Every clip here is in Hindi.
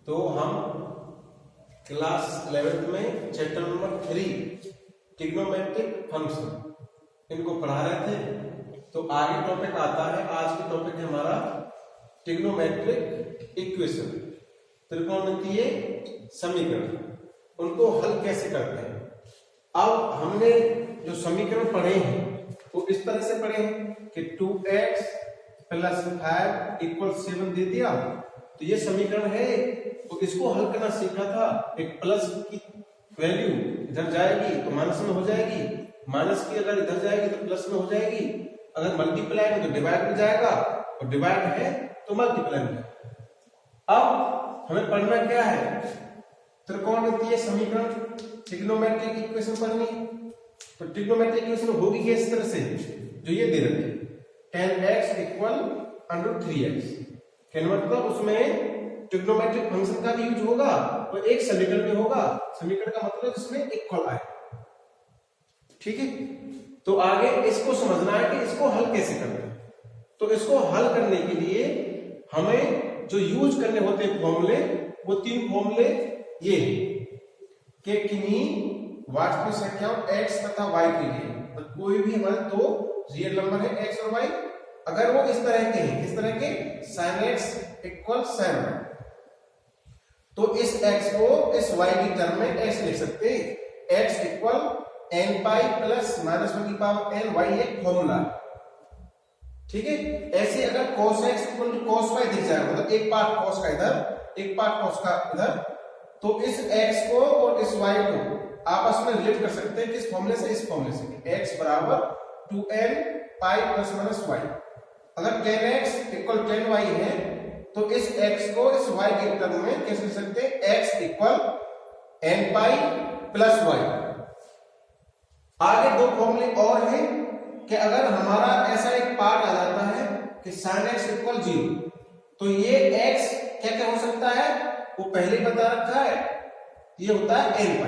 तो हम क्लास 11th में चैप्टर नंबर 3 ट्रिग्नोमेट्रिक फंक्शन इनको पढ़ा रहे थे। तो आगे टॉपिक आता है, आज की टॉपिक है हमारा ट्रिग्नोमेट्रिक इक्वेशन, त्रिकोणमितीय समीकरण, उनको हल कैसे करते हैं। अब हमने जो समीकरण पढ़े हैं वो इस तरह से पढ़े हैं कि 2x + 5 = 7 दे दिया, तो ये समीकरण है। तो इसको हल करना सीखा था। एक प्लस की वैल्यू इधर जाएगी तो माइनस में हो जाएगी, माइनस की अगर इधर जाएगी तो प्लस में हो जाएगी, अगर मल्टीप्लाई में तो डिवाइड में जाएगा, और डिवाइड है तो मल्टीप्लाई में। अब हमें पढ़ना क्या है, त्रिकोणमितीय समीकरण, ट्रिग्नोमेट्रिक इक्वेशन पढ़नी है। तो ट्रिग्नोमेट्रिक इक्वेशन होगी किस तरह से, जो ये दे रखी है 10x = √3x, कहने मतलब उसमें ट्रिग्नोमेट्रिक फंक्शन का भी यूज होगा और एक समीकरण में होगा। समीकरण का मतलब जिसमें इक्वल आए, ठीक है। तो आगे इसको समझना है कि इसको हल कैसे करना है। तो इसको हल करने के लिए हमें जो यूज करने होते हैं फॉर्मूले, वो 3 फॉर्मूले ये कि किन्हीं वास्तविक संख्याओं x तथा y के लिए, तो कोई भी हमारे 2 रियल नंबर है x और y, अगर वो इस तरह के हैं, किस तरह के, sin x = sin y, तो इस x को इस y की टर्म में x लिख सकते हैं। x = n π + -1n y एक फॉर्मूला, ठीक है। ऐसे अगर cos x = cos y दिख जाए, मतलब एक पार्ट cos का इधर एक पार्ट cos का इधर, तो इस x को और इस y को आपस में रिलेट कर सकते हैं। किस फॉर्मूले से, इस फॉर्मूले से, x = 2n π ± y। अगर 10x = 10y है तो इस x को इस y के टर्म में कैसे लिख सकते हैं, x = n π + y। आगे 2 फॉर्मूले और हैं कि अगर हमारा ऐसा एक पार्ट आ जाता है कि sin x = 0, तो ये x क्या क्या हो सकता है, वो पहले ही बता रखा है, ये होता है n π।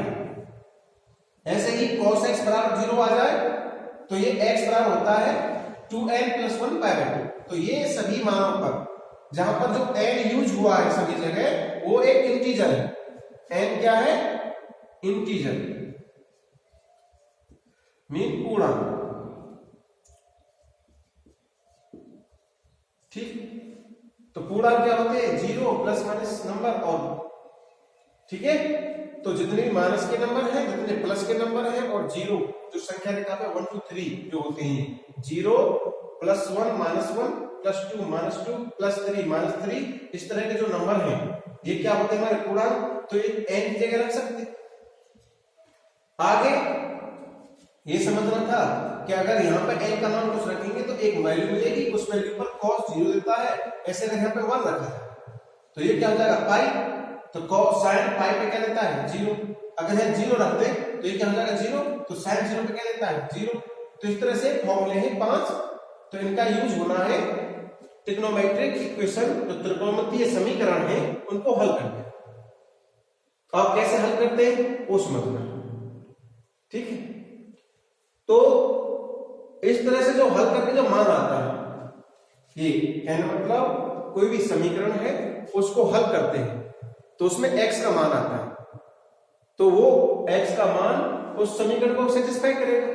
ऐसे ही cos x = 0 आ जाए तो ये x बराबर होता है 2n + 1 π/2। तो ये सभी मानों पर जहां पर जो n यूज हुआ है सभी जगह, वो एक इंटीजर है। n क्या है, इंटीजर, मीन पूर्णांक, ठीक। तो पूर्णांक क्या होते हैं, 0 ± नंबर और, ठीक है। तो जितने माइनस के नंबर हैं, जितने प्लस के नंबर हैं, और 0 जो संख्या रेखा पे 1 2 3 जो होते हैं, 0 + 1 - 1 + 2 - 2 + 3 - 3, इस तरह के जो नंबर हैं ये क्या होते हैं, हमारे पूर्णांक। तो ये n की जगह रख सकते। आगे ये समझना था कि अगर यहाँ पे n का मान कुछ रखेंगे तो एक वैल्यू मिलेगी, उस वैल्यू पर cos 0 देता है। ऐसे अगर यहाँ पे 1 रखा है तो ये क्या हो जाएगा, पाई, तो sin π पे क्या देता है, 0। अगर है 0 रख दे तो ये क्या हो जाएगा, 0, तो sin 0 पे क्या देता है, 0। तो इस तरह से फॉर्मूले हैं 5, तो इनका यूज होना है ट्रिग्नोमेट्रिक इक्वेशन, जो त्रिकोणमितीय समीकरण है उनको हल करने। अब कैसे हल करते हैं वो समझना, ठीक है। तो इस तरह से जो हल करके जो मान आता है, ये कहने मतलब कोई भी समीकरण है उसको हल करते हैं तो उसमें x का मान आता है, तो वो x का मान उस समीकरण को सेटिस्फाई करेगा,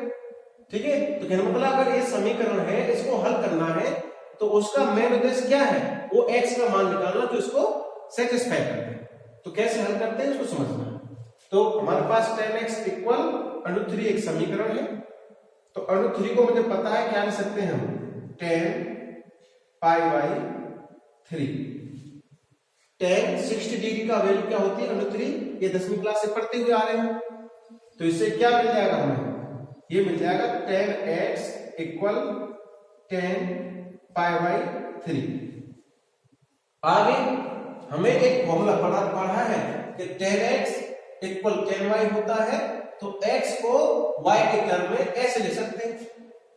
ठीक है। तो कहने मतलब अगर ये समीकरण है, इसको हल करना है, तो उसका मेन उद्देश्य क्या है, वो x का मान निकालना जो इसको सेटिस्फाई करते हैं। तो कैसे हल करते हैं इसको समझना है। तो हमारे पास 10x = √3 एक समीकरण है। तो √3 को मुझे पता है क्या लिख सकते हैं हम, 10 π/3। 10 60 डिग्री का वैल्यू क्या होती है, √3, ये 10वीं क्लास से पढ़ते हुए आ रहे हैं। तो इससे क्या मिल जाएगा हमें, ये मिल जाएगा 10x = 10 π/3। आगे हमें एक फॉर्मूला पढ़ा है कि 10x = 10y होता है, तो x को y के टर्म में ऐसे लिख सकते हैं।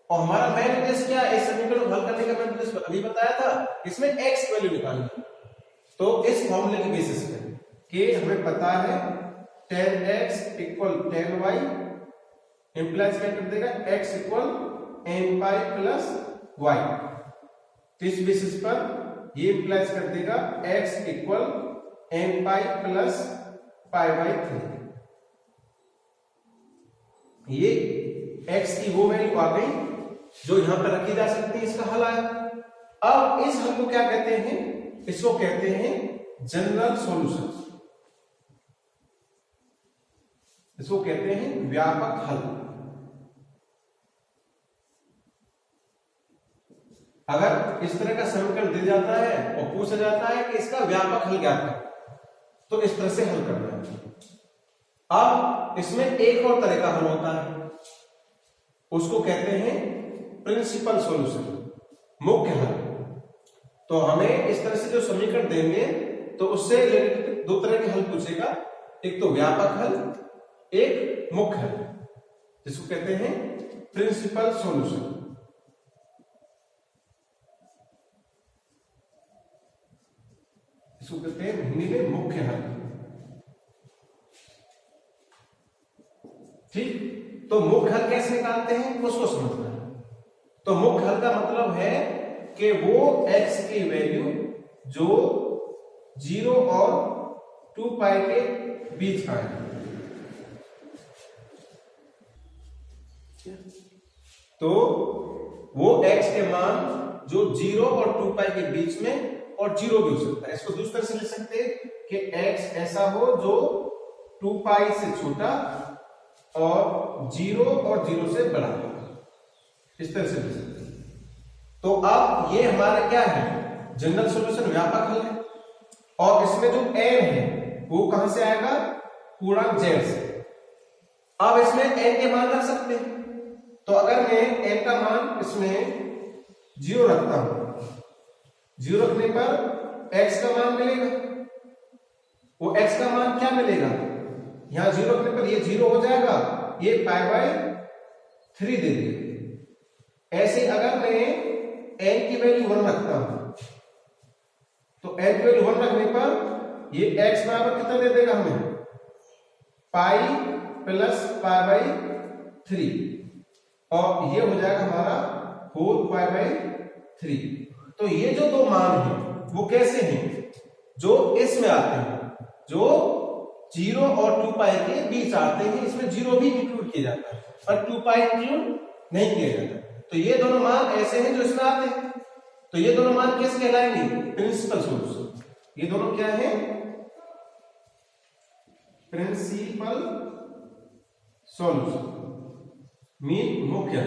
और हमारा मेन उद्देश्य क्या है, इस समीकरण को हल करने का मेन उद्देश्य अभी बताया था, इसमें x की वैल्यू निकालनी। तो इस फॉर्मूले की बेसिस पे कि हमें पता है 10x = 10y इंप्लाइज क्या कर देगा, x = n π + y। तो इस बेसिस पर ये इंप्लाइज कर देगा x = n pi plus pi by 3। ये x की वो वैल्यू आ गई जो यहां पर रखी जा सकती है, इसका हल आया। अब इस हल को क्या कहते हैं? इसको कहते हैं जनरल सॉल्यूशन, इसको कहते हैं व्यापक हल। अगर इस तरह का समीकरण दिया जाता है और पूछा जाता है कि इसका व्यापक हल क्या है, तो इस तरह से हल करना है। अब इसमें एक और तरह का हल होता है, उसको कहते हैं प्रिंसिपल सॉल्यूशन, मुख्य हल। तो हमें इस तरह से जो समीकरण देंगे तो उससे रिलेटेड दो तरह के हल पूछेगा, एक तो व्यापक हल, एक मुख्य हल, जिसको कहते हैं प्रिंसिपल सॉल्यूशन। इसको कहते हैं हिंदी में मुख्य हल। ठीक, तो मुख्य हल कैसे निकालते हैं उसको समझना है। तो मुख्य हल का मतलब है कि वो x की वैल्यू जो 0 और 2 पाई के बीच आए। तो वो x के मान जो 0 और 2 पाई के बीच में और 0 भी हो सकता है। इसको दूसरी तरह से लिख सकते हैं कि x ऐसा हो जो 2 पाई से छोटा और 0 और 0 से बड़ा हो, इस तरह से लिख सकते हैं। तो अब ये हमारा क्या है? जनरल सॉल्यूशन, व्यापक हल है। और इसमें जो n है वो कहां से आएगा? पूर्णांक z से। अब इसमें n के मान रख सकते हैं। तो अगर मैं n का मान इसमें 0 रखता हूं, 0 रखने पर x का मान मिलेगा। वो x का मान क्या मिलेगा? यहां 0 रखने पर ये 0 हो जाएगा, ये पाई बाई 3 दे देगा। ऐसे अगर मैं n की वैल्यू 1 रखता हूं तो n की वैल्यू 1 रखने पर ये x बराबर कितना दे देगा हमें? पाई प्लस पाई बाई 3, और ये हो जाएगा हमारा 4 पाई बाई 3। तो ये जो दो मान हैं वो कैसे हैं? जो इसमें आते हैं, जो 0 और 2 पाई के बीच आते हैं। इसमें 0 भी इंक्लूड किया जाता है पर 2 पाई इंक्लूड नहीं किया जाता। तो ये दोनों मान ऐसे हैं जो इसमें आते हैं। तो ये दोनों मान कैसे कहलाएंगे? Principal solution. ये दोनों क्या है? प्रिंसिपल सॉल्यूशन मीन मुख्य।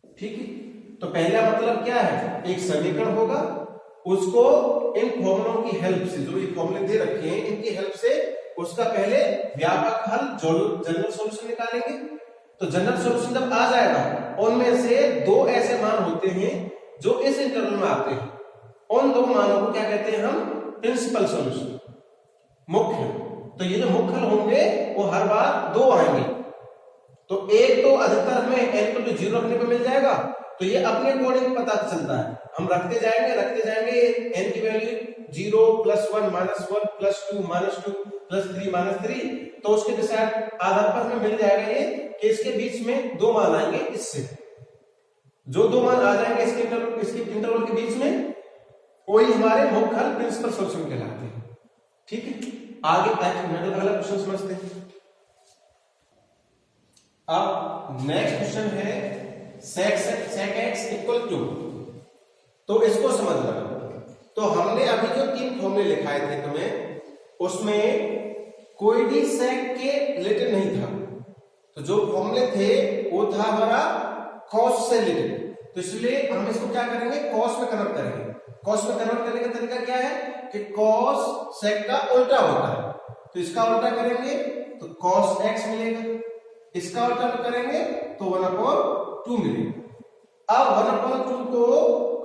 ठीक है, तो पहला मतलब क्या है? एक समीकरण होगा, उसको इन फॉर्मूलों की हेल्प से, जो ये फॉर्मूले दे रखे हैं इनकी हेल्प से उसका पहले व्यापक हल जनरल सॉल्यूशन निकालेंगे। तो जनरल सॉल्यूशन जब आ जाएगा, उनमें से दो ऐसे मान होते हैं जो इस इंटरवल में आते हैं, उन दो मानों को क्या कहते हैं हम? प्रिंसिपल सॉल्यूशन, मुख्य। तो ये जो मुख्य होंगे वो हर बार दो आएंगे। तो एक तो अधिकतर हमें n को 0 रखने पर मिल जाएगा, तो ये अपने अकॉर्डिंग पता चलता है। हम रखते जाएंगे n की वैल्यू 0 +1 -1 +2 -2 +3 -3, तो उसके डिसाइड आधार पर हमें मिल जाएगा ये कि इसके बीच में दो मान आएंगे। इससे जो दो मान आ जाएंगे इसके इंटरवल के बीच में, वही हमारे मुख्य हल प्रिंसिपल सॉल्यूशन कहलाते हैं। ठीक है, आगे अगला क्वेश्चन समझते हैं। अब नेक्स्ट क्वेश्चन है sec x = 2। तो इसको समझना। तो हमने अभी जो 3 फॉर्मूले लिखाए थे तुम्हें, उसमें कोई भी sec के रिलेटेड नहीं था। तो जो फॉर्मूले थे वो था हमारा cos से रिलेटेड। तो इसलिए हम इसको क्या करेंगे? cos में कन्वर्ट करेंगे। cos में कन्वर्ट करने का तरीका क्या है कि cos sec का उल्टा होता है। तो इसका उल्टा करेंगे तो cos x मिलेगा, इसका उल्टा करेंगे तो 1/2 मिलेगा। अब 1/2 को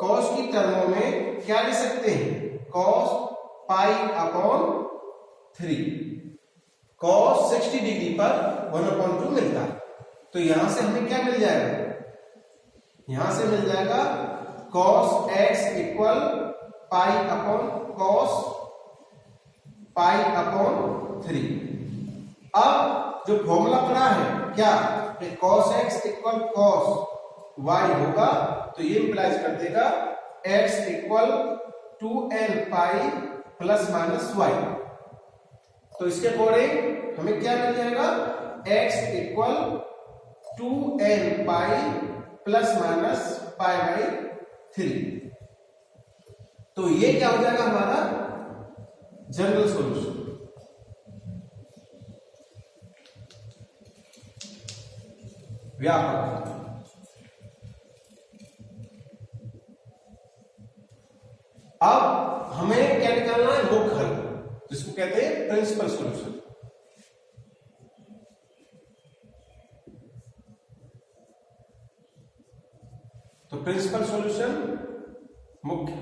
cos की टर्मों में क्या लिख सकते हैं? cos π/3। cos 60 डिग्री पर 1/2 मिलता है। तो यहां से हमें क्या मिल जाएगा? यहां से मिल जाएगा cos x = π/cos π/3। अब जो फॉर्मूला पड़ा है क्या कि cos x = cos y होगा, तो ये इंप्लाइज कर देगा x = 2n पाई प्लस माइनस y। तो इसके अकॉर्डिंग हमें क्या मिल जाएगा, x equal 2n pi plus minus pi by 3। तो ये क्या हो जाएगा हमारा जनरल सॉल्यूशन। व्यापक। अब हमें क्या निकालना है, मुख्य हल, जिसको कहते हैं प्रिंसिपल सॉल्यूशन। तो प्रिंसिपल सॉल्यूशन मुख्य।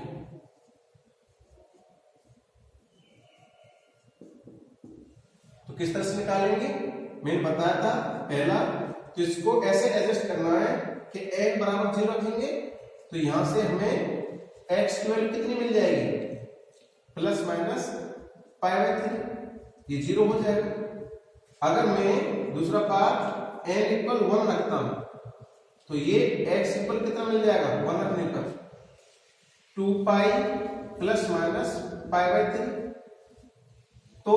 तो किस तरह से निकालेंगे, मैंने बताया था पहला, तो इसको ऐसे एडजस्ट करना है कि n बराबर 0 रखेंगे, तो यहां से हमें x की वैल्यू कितनी मिल जाएगी, प्लस माइनस पाई बाई 3, ये 0 हो जाएगा। अगर मैं दूसरा पार्ट n इक्वल 1 रखता हूं, तो ये x इक्वल कितना मिल जाएगा, 1 रखने पर 2 pi plus minus pi by 3। तो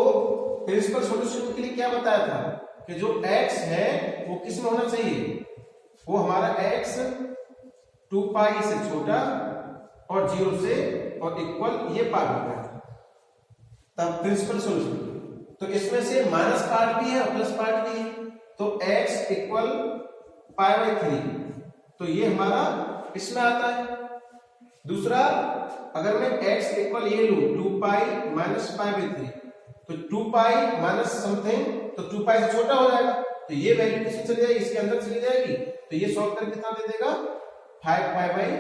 प्रिंसिपल सॉल्यूशन के लिए क्या बताया था कि जो x है वो किस में होना चाहिए, वो हमारा x 2 पाई से छोटा और 0 से और इक्वल ये पार्ट होता है, तब प्रिंसिपल सॉल्यूशन। तो इसमें से माइनस पार्ट भी है और प्लस पार्ट भी है, तो x इक्वल पाई बाई 3, तो ये हमारा इसमें आता है। दूसरा, अगर मैं x इक्वल ये लूं 2 पाई माइनस पाई बाई 3, तो 2 पाई माइनस समथिंग, तो 2 पाई से छोटा हो जाएगा, तो ये वैल्यू किसमें चली जाएगी, इसके अंदर चली जाएगी, तो ये सॉल्व करके कितना दे देगा, 5 पाई बाई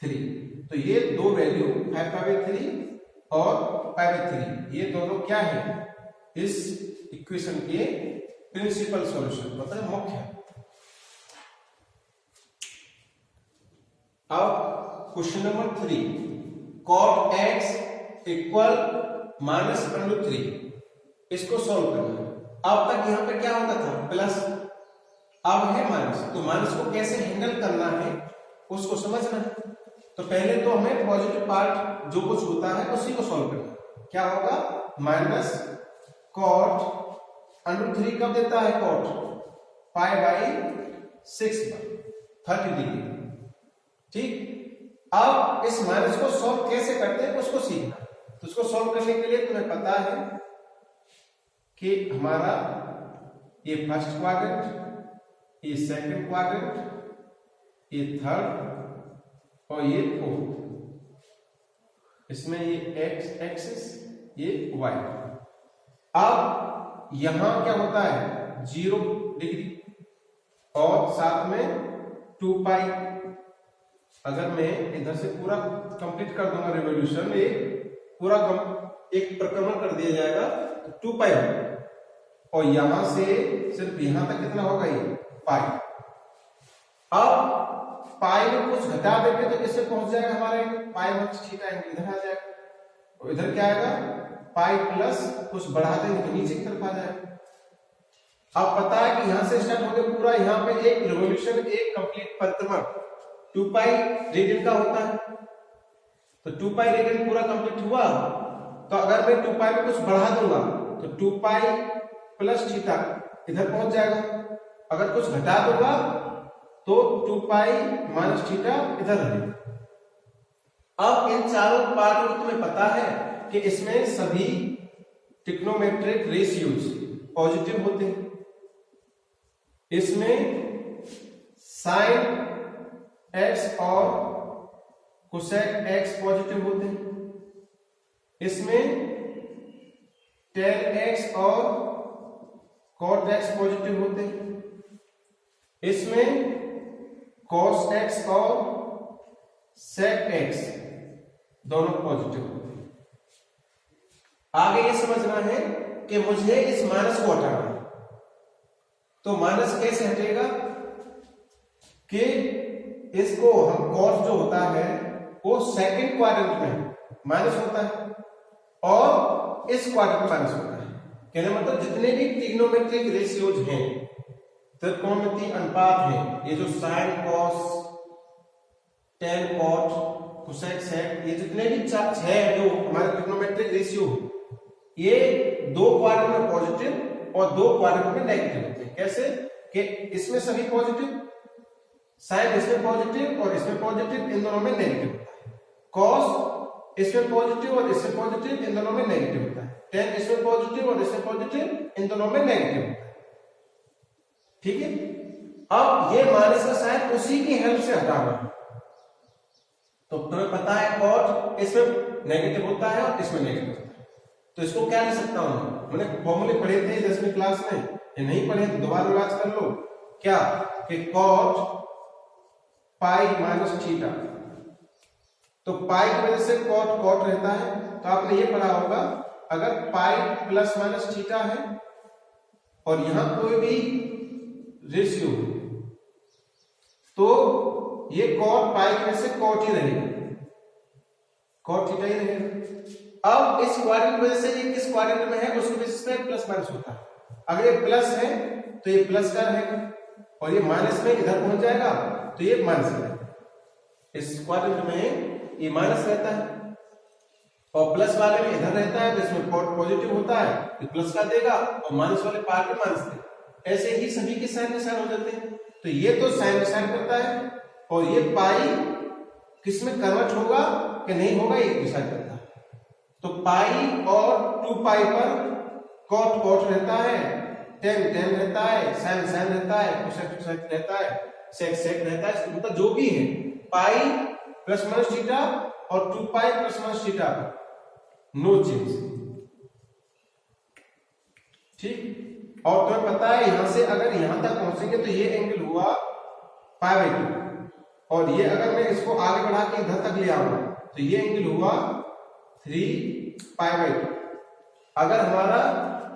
3। तो ये दो वैल्यू 5 पाई बाई 3 और पाई बाई 3, ये दोनों क्या है, इस इक्वेशन के प्रिंसिपल सॉल्यूशन, मतलब मुख्य। अब question number 3, cot x equal -√3, इसको सॉल्व करना है। अब तक यहां पे क्या होता था, प्लस, अब है माइनस, तो माइनस को कैसे हैंडल करना है उसको समझना है। तो पहले तो हमें पॉजिटिव पार्ट जो कुछ होता है उसी को सॉल्व करना है। क्या होगा, माइनस cot √3 कब देता है, cot पाई बाई 6 30 डिग्री। ठीक, अब इस माइनस को सॉल्व कैसे करते हैं उसको सीखना। तो उसको सॉल्व करने के लिए तुम्हें पता है कि हमारा ये फर्स्ट क्वाड्रेंट, ये सेकंड क्वाड्रेंट, ये थर्ड और ये फोर्थ, इसमें ये एक्स एक्सिस, ये वाई। अब यहां क्या होता है, 0 डिग्री और साथ में 2 पाई। अगर मैं इधर से पूरा कंप्लीट कर दूंगा रिवॉल्यूशन, ये पूरा एक परिक्रमण कर दिया जाएगा, तो 2 पाई होगा, और यहां से सिर्फ यहां तक कितना होगा, ये पाई। अब पाई में कुछ घटा देंगे तो किससे पहुंच जाएगा, हमारे पाई में थीटा एंगल इधर आ जाएगा, और इधर क्या आएगा, पाई प्लस कुछ बढ़ा देंगे तो नीचे की तरफ आ जाएगा। अब पता है कि यहां से स्टार्ट हो गया पूरा, यहां पे एक रिवॉल्यूशन, एक कंप्लीट परिक्रमण 2 पाई रेडियन का होता है, तो 2 पाई रेडियन पूरा कंप्लीट हुआ। तो अगर मैं 2 पाई में कुछ बढ़ा दूंगा तो 2 पाई प्लस थीटा इधर पहुंच जाएगा, अगर कुछ घटा दूंगा तो 2 पाई माइनस थीटा इधर रहेगा। अब इन चारों पार्ट को तुम्हें पता है कि इसमें सभी ट्रिग्नोमेट्रिक रेशियोज पॉजिटिव होते हैं। इसमें साइन x और कोसेक x पॉजिटिव होते हैं, इसमें tan x और cot x पॉजिटिव होते हैं, इसमें cos x और sec x दोनों पॉजिटिव होते हैं। आगे ये समझना है कि मुझे इस माइनस को हटाना है, तो माइनस कैसे हटेगा कि इसको हम cos जो होता है वो सेकंड क्वाड्रेंट में माइनस होता है और इस क्वाड्रेंट में माइनस होता है। कहने मतलब जितने भी ट्रिग्नोमेट्रिक रेशियोज हैं, त्रिकोणमितीय अनुपात हैं, ये जो sine cos, tan cot cosec sec, ये जितने भी छह जो हमारे ट्रिग्नोमेट्रिक रेशियो ये 2 क्वाड्रेंट में पॉजिटिव और 2 क्वाड्रेंट में नेगेटिव होते हैं। कैसे कि इसमें सभी पॉजिटिव, साइन इसमें पॉजिटिव और इसमें पॉजिटिव, इन दोनों में नेगेटिव होता है। कॉस इसमें पॉजिटिव और इसमें पॉजिटिव, इन दोनों में नेगेटिव होता है। टेन इसमें पॉजिटिव और इसमें पॉजिटिव, इन दोनों में नेगेटिव होता है। ठीक है, अब ये माइनस का साइन उसी की हेल्प से हटाना है। तो तुम्हें पता है कॉट इसमें नेगेटिव होता है और इसमें नेगेटिव होता है, तो इसको क्या लिख सकता हूं? मैंने फॉर्मूले पढ़े थे 10वीं क्लास में, ये नहीं पढ़े तो दोबारा रिवाइज कर लो। क्या कि कॉट पाई माइनस थीटा, तो पाई की वजह से कॉट कॉट रहता है। तो आपने ये पढ़ा होगा अगर पाई प्लस माइनस थीटा है और यहां कोई भी रेशियो तो ये कॉट पाई की वजह से कॉट ही रहेगा, कॉट थीटा ही रहेगा। अब इस क्वाड्रेंट की वजह से ये किस क्वाड्रेंट में है उसकी बेसिस पे प्लस माइनस होता है। अगर ये प्लस है तो ये प्लस का रहेगा और ये माइनस में इधर पहुंच जाएगा तो ये माइनस रहेगा। इस क्वाड्रेंट में ये माइनस रहता है और प्लस वाले में इधर रहता है, तो इसमें पॉजिटिव होता है तो प्लस का देगा और माइनस वाले पार्ट में माइनस देगा। ऐसे ही सभी के साइन निशान हो जाते हैं। तो ये तो साइन निशान करता है और ये पाई किस में कन्वर्ट होगा कि नहीं होगा ये डिसाइड करता है। तो पाई और 2 पाई पर कॉट कॉट रहता है, टेन टेन रहता है, साइन साइन रहता है, कोसेक कोसेक रहता है, सेक सेक रहता है, मतलब जो भी है पाई प्लस माइनस थीटा और 2 pi plus minus theta, no change. ठीक, और तुम्हें पता है यहां से अगर यहां तक पहुंचेंगे तो ये एंगल हुआ पाई बाई 2 और ये अगर मैं इसको आगे बढ़ा के इधर तक ले आऊंगा तो ये एंगल हुआ 3 पाई बाई 2। अगर हमारा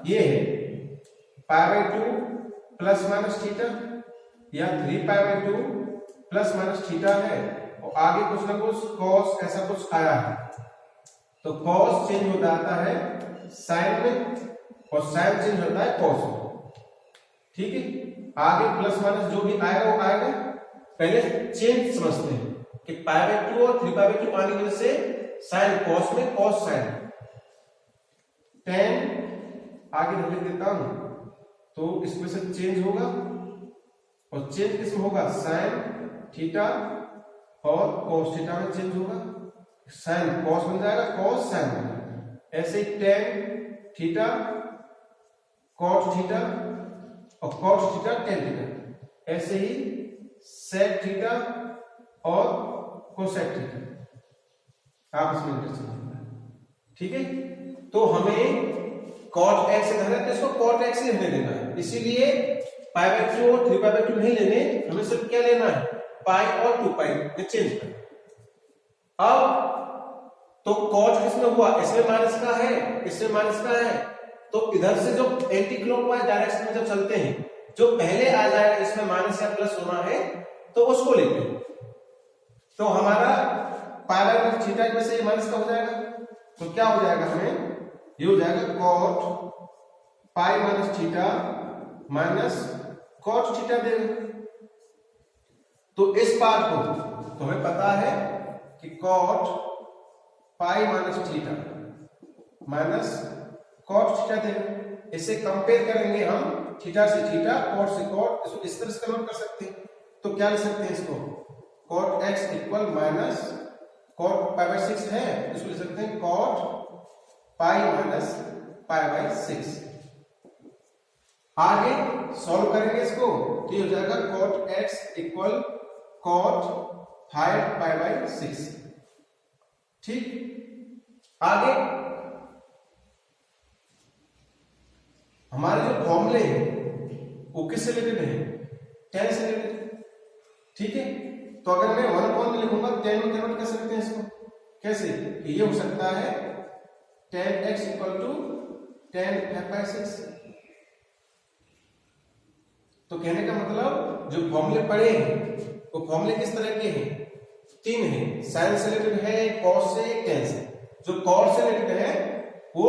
ये है pi by 2 plus minus theta या 3 pi by 2 plus minus theta है और आगे कुछ ना कुछ कॉस ऐसा कुछ आया है तो कॉस चेंज हो जाता है साइन में और साइन चेंज होता है कॉस में। ठीक है, आगे प्लस माइनस जो भी आएगा वो आएगा। पहले चेंज समझते हैं कि पाई बाई 2 और 3 पाई बाई 2 आने की वजह से साइन कॉस में कॉस साइन टेन आगे लिख देता हूं तो इसमें से चेंज होगा और चेंज किसमें होगा साइन थीटा और cos थीटा में चेंज होगा, साइन cos बन जाएगा cos साइन बन जाएगा। ऐसे ही tan थीटा cot थीटा और cos थीटा tan थीटा, ऐसे ही sec थीटा और cosec थीटा आपस में इंटरचेंज होता है। ठीक है, तो हमें cot x इधर है तो इसको cot x ही हमें लेना है, इसीलिए पाई बाई 2 और 3 पाई बाई 2 नहीं लेने, हमें सिर्फ क्या लेना है पाई और 2 पाई में चेंज करना। अब तो cot किसमें हुआ, इसमें माइनस का है इसमें माइनस का है, तो इधर से जो एंटी क्लॉकवाइज डायरेक्शन में जब चलते हैं जो पहले आ जाएगा इसमें माइनस या प्लस होना है तो उसको लेते हैं। तो हमारा पाई बाई थीटा की वजह से माइनस का हो जाएगा तो क्या हो जाएगा हमें ये हो जाएगा cot pi minus theta minus cot theta देगा। तो इस पार्ट को तो हमें पता है कि cot pi minus theta minus cot theta देगा। इसे कंपेयर करेंगे हम थीटा से थीटा cot से cot, इसको इस तरह से कन्वर्ट कर सकते हैं। तो क्या लिख सकते हैं इसको cot x equal minus cot pi by 6 है, इसको लिख सकते हैं cot pi minus pi by 6। आगे सॉल्व करेंगे इसको तो ये हो जाएगा cot x equal cot 5 pi by 6। ठीक, आगे हमारे जो फॉर्मूले हैं वो किससे रिलेटेड है, tan से रिलेटेड। ठीक है, तो अगर मैं 1 में लिखूंगा तो tan में कन्वर्ट कर सकते हैं इसको कैसे, ये हो सकता है tan x equal to tan 5 by 6। तो कहने का मतलब जो फॉर्मूले पढ़े हैं वो फॉर्मूले किस तरह के हैं, 3 हैं, साइन से रिलेटेड है, कॉस से, tan से। जो कॉस से रिलेटेड है वो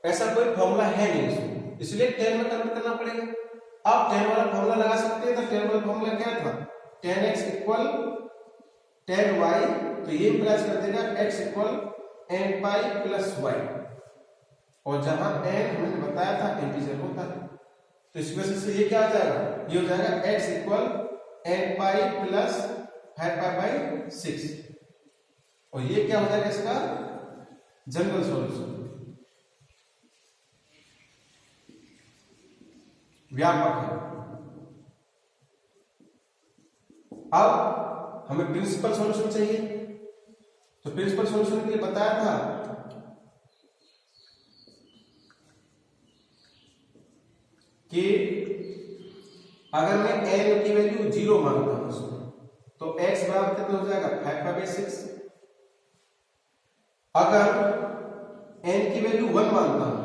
ऐसा कोई फॉर्मूला है नहीं उसमें, इसलिए tan में कन्वर्ट करना पड़ेगा। आप tan वाला फॉर्मूला लगा सकते हैं, तो tan वाला फॉर्मूला क्या था tan x equal tan y, तो ये इंप्लाइज कर देगा x equal n pi plus y, और जहां n हमने बताया था इंटीजर होता है, तो इस वजह से ये क्या आ जाएगा, ये हो जाएगा x equal n pi plus 5 pi by 6, और ये क्या हो जाएगा इसका जनरल सॉल्यूशन, व्यापक है। अब हमें प्रिंसिपल सॉल्यूशन चाहिए, तो प्रिंसिपल सॉल्यूशन के लिए बताया था कि अगर मैं n की वैल्यू 0 मानता हूं उसमें, तो x बराबर कितना हो जाएगा 5 पाई बाई 6। अगर n की वैल्यू 1 मानता हूं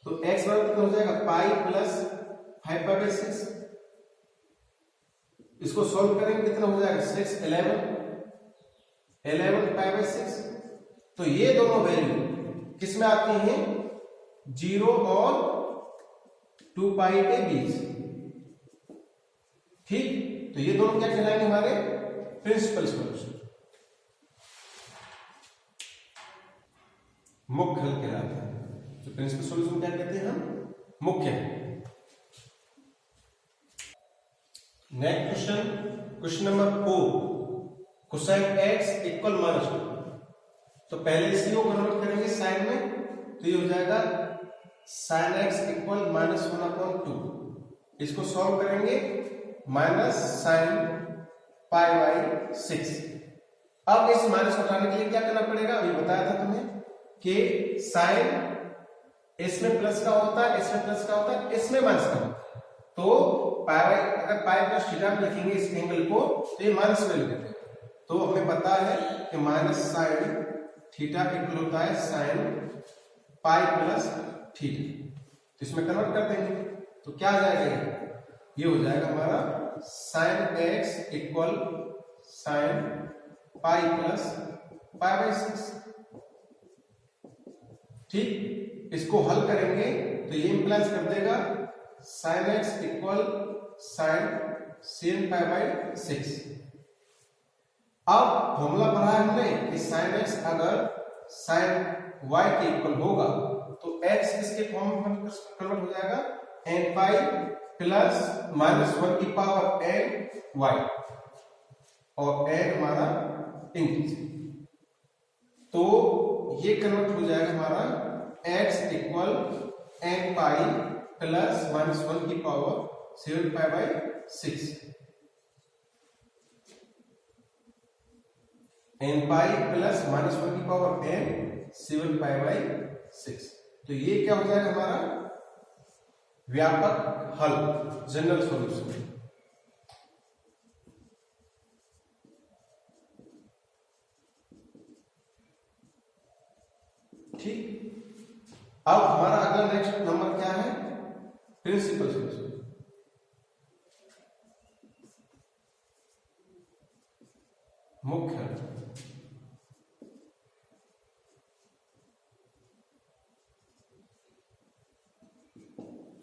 तो x बराबर कितना हो जाएगा पाई प्लस 5 पाई बाई 6। इसको सॉल्व करेंगे कितना हो जाएगा 6 11 पाई बाई 6। तो ये दोनों वैल्यू किस में आती हैं, 0 और 2 पाई के बीच, ठीक। तो ये दोनों क्या कहलाएंगे हमारे प्रिंसिपल सॉल्यूशन, मुख्य हल कहलाता है। तो प्रिंसिपल सॉल्यूशन क्या कहते हैं हम, मुख्य। Next question number 4, cosine x equal -2। तो पहले इसी को कन्वर्ट करेंगे साइन में, तो ये हो जाएगा साइन x इक्वल -1/2। इसको सॉल्व करेंगे माइनस साइन पाई बाई 6। अब इस माइनस हटाने के लिए क्या करना पड़ेगा, अभी बताया था तुम्हें कि साइन इसमें प्लस का होता है, इसमें प्लस का होता है, इसमें माइनस का होता है। तो पाई बाई, अगर पाई प्लस थीटा में लिखेंगे इस एंगल को, तो ये माइनस में लिख देंगे। तो हमें पता है कि माइनस साइन थीटा इक्वल होता है साइन पाई प्लस थीटा, तो इसमें कन्वर्ट कर देंगे, तो क्या आ जाएगा, ये हो जाएगा हमारा sine x equal sine pi plus pi by 6, ठीक। इसको हल करेंगे तो ये इंप्लाइज कर देगा sine x equal sine sine pi by 6। अब फॉर्मूला पढ़ा है हमने कि साइन x अगर साइन y के इक्वल होगा तो x इसके फॉर्म में कन्वर्ट हो जाएगा n पाई प्लस -1 की पावर n y, और n हमारा इंटीजर, तो ये कन्वर्ट हो जाएगा हमारा x equal n pi plus -1 की power 7 pi by 6, n pi plus -1 की पावर n 7 पाई बाई 6। तो ये क्या हो जाएगा हमारा व्यापक हल, जनरल सॉल्यूशन, ठीक। अब हमारा अगला नेक्स्ट नंबर क्या है, प्रिंसिपल सॉल्यूशन, मुख्य।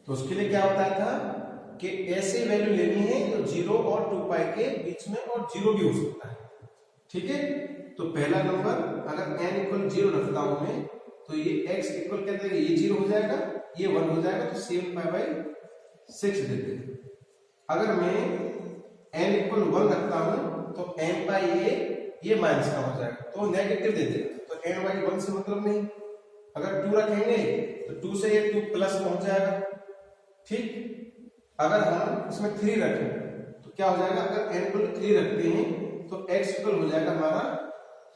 तो उसके लिए क्या बताया था कि ऐसी वैल्यू लेनी है जो 0 और 2 पाई के बीच में, और 0 भी हो सकता है, ठीक है। तो पहला नंबर अगर n इक्वल 0 रखता हूं मैं, तो ये x इक्वल क्या देगा, ये 0 हो जाएगा, ये 1 हो जाएगा, तो 7 पाई बाई 6 देते हैं। अगर मैं n इक्वल 1 रखता हूं तो n पाई ये माइनस का हो जाएगा, तो नेगेटिव दे देगा, तो n वाई 1 से मतलब नहीं। अगर 2 रखेंगे तो 2 से ये 2 प्लस पहुंच जाएगा, ठीक। अगर हम इसमें 3 रखें तो क्या हो जाएगा, अगर n इक्वल 3 रखते हैं तो x इक्वल हो जाएगा हमारा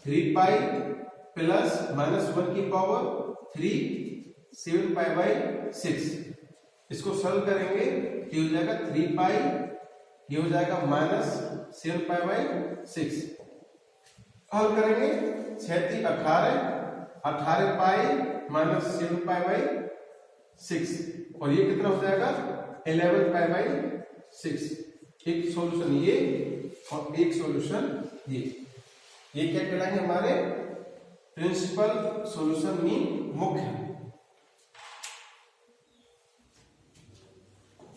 3 पाई प्लस -1 की पावर 3 7 पाई बाई 6। इसको सॉल्व करेंगे तो ये हो जाएगा 3 पाई, ये हो जाएगा -7 पाई बाई 6। हल करेंगे 6 18 18 पाई -7 पाई बाई 6, और ये कितना हो जाएगा 11 पाई बाई 6। एक सॉल्यूशन ये और एक सॉल्यूशन ये क्या कहलाएंगे हमारे प्रिंसिपल सॉल्यूशन मीन मुख्य।